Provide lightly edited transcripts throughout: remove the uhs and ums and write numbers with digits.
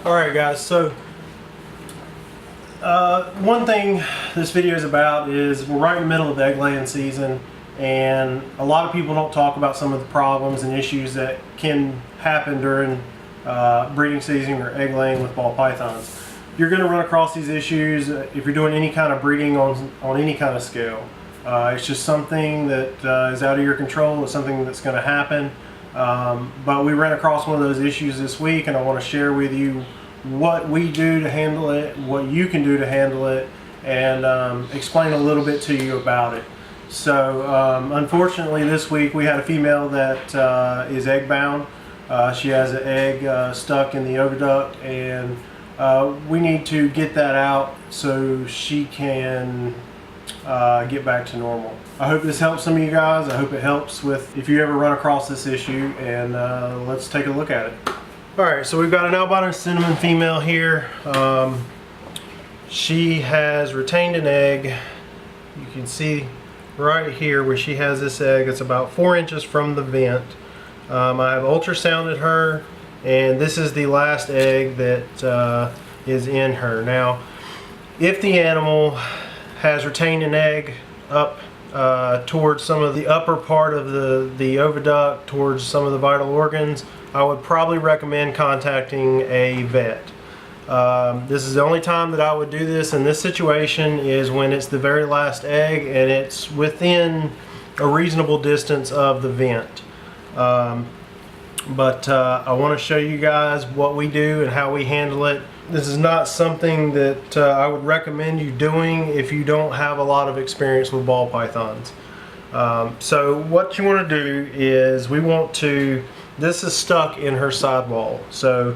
Alright guys, so one thing this video is about is we're right in the middle of egg laying season, and a lot of people don't talk about some of the problems and issues that can happen during breeding season or egg laying with ball pythons. You're going to run across these issues if you're doing any kind of breeding on any kind of scale. It's just something that is out of your control. It's something that's going to happen. But we ran across one of those issues this week, and I want to share with you what we do to handle it, what you can do to handle it, and explain a little bit to you about it. So unfortunately this week we had a female that is egg bound. She has an egg stuck in the oviduct, and we need to get that out so she can get back to normal. I hope this helps some of you guys. I hope it helps with if you ever run across this issue, and let's take a look at it. Alright, so we've got an albino cinnamon female here. She has retained an egg. You can see right here where she has this egg. It's about 4 inches from the vent. I have ultrasounded her, and this is the last egg that is in her. Now, if the animal has retained an egg up towards some of the upper part of the oviduct, towards some of the vital organs, I would probably recommend contacting a vet. This is the only time that I would do this in this situation is when it's the very last egg and it's within a reasonable distance of the vent. But I want to show you guys what we do and how we handle it. This is not something that I would recommend you doing if you don't have a lot of experience with ball pythons. So what you want to do is this is stuck in her sidewall. So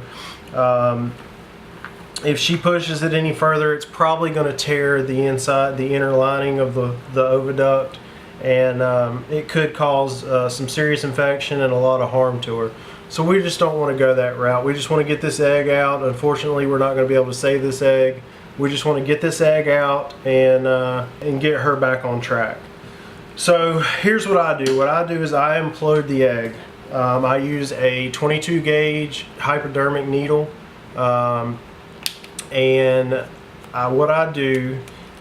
if she pushes it any further, it's probably going to tear the inner lining of the oviduct, and it could cause some serious infection and a lot of harm to her. So we just don't want to go that route. We just want to get this egg out. Unfortunately, we're not going to be able to save this egg. We just want to get this egg out and get her back on track. So here's what I do. What I do is I implode the egg. I use a 22 gauge hypodermic needle, and what I do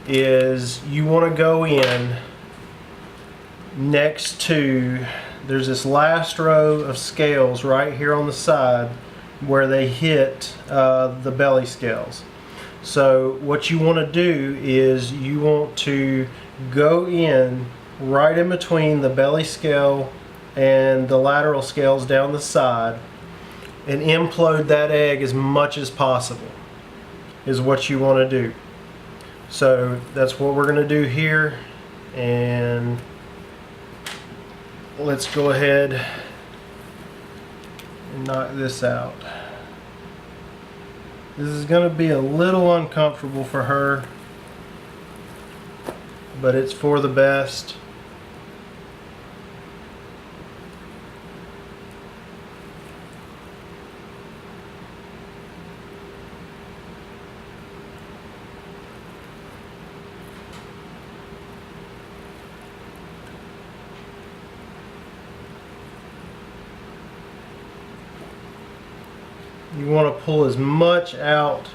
is you want to go in next to, there's this last row of scales right here on the side where they hit the belly scales. So what you want to do is you want to go in right in between the belly scale and the lateral scales down the side and implode that egg as much as possible is what you want to do. So that's what we're going to do here, and let's go ahead and knock this out. This is going to be a little uncomfortable for her, but it's for the best. You want to pull as much out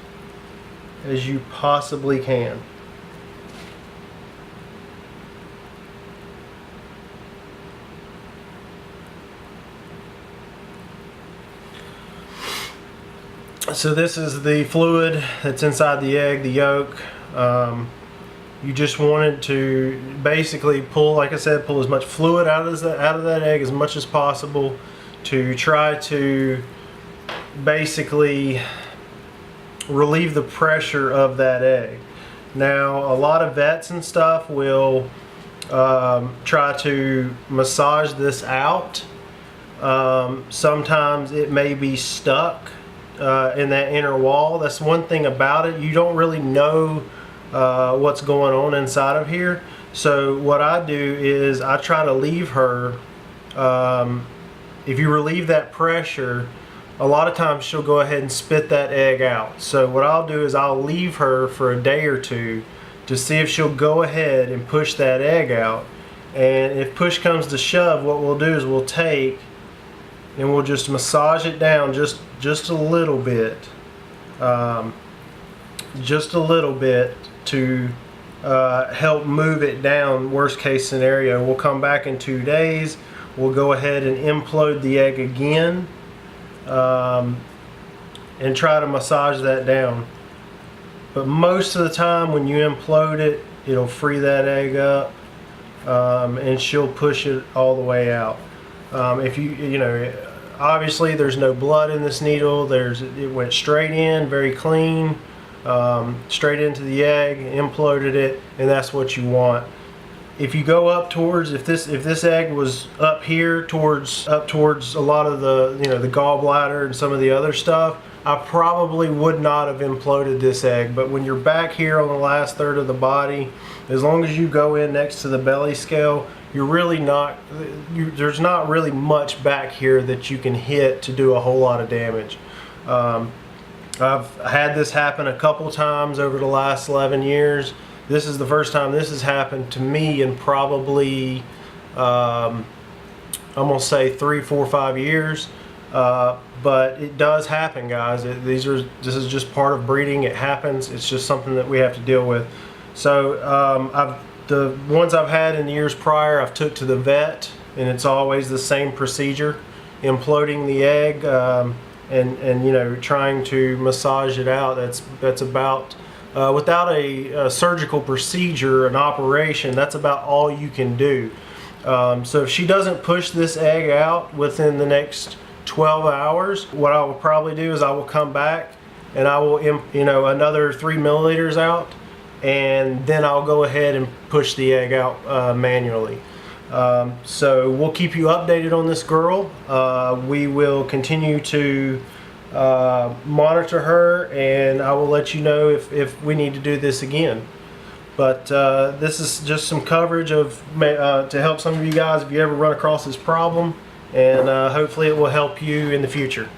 as you possibly can. So this is the fluid that's inside the egg, the yolk. You just wanted to basically pull, like I said, pull as much fluid out of that egg as much as possible to try to basically relieve the pressure of that egg. Now, a lot of vets and stuff will try to massage this out. Sometimes it may be stuck in that inner wall. That's one thing about it. You don't really know what's going on inside of here. So what I do is I try to leave her. If you relieve that pressure, a lot of times she'll go ahead and spit that egg out. So what I'll do is I'll leave her for a day or two to see if she'll go ahead and push that egg out. And if push comes to shove, what we'll do is we'll take and we'll just massage it down just a little bit just a little bit to help move it down. Worst case scenario, we'll come back in 2 days. We'll go ahead and implode the egg again, and try to massage that down. But most of the time when you implode it, it'll free that egg up, and she'll push it all the way out. If you know, obviously there's no blood in this needle. It went straight in, very clean, straight into the egg, imploded it, and that's what you want. If you go up towards, if this egg was up here towards a lot of the, you know, the gallbladder and some of the other stuff, I probably would not have imploded this egg. But when you're back here on the last third of the body, as long as you go in next to the belly scale, you're really not, there's not really much back here that you can hit to do a whole lot of damage. I've had this happen a couple times over the last 11 years. This is the first time this has happened to me in probably, I'm gonna say 3, 4, 5 years. But it does happen, guys. This is just part of breeding. It happens. It's just something that we have to deal with. So the ones I've had in the years prior, I've took to the vet, and it's always the same procedure: imploding the egg, and you know, trying to massage it out. That's about, without a surgical procedure, an operation, that's about all you can do. So if she doesn't push this egg out within the next 12 hours, what I will probably do is I will come back and I will, you know, another 3 milliliters out, and then I'll go ahead and push the egg out manually. So we'll keep you updated on this girl. We will continue to monitor her, and I will let you know if we need to do this again. But this is just some coverage of to help some of you guys if you ever run across this problem, and hopefully it will help you in the future.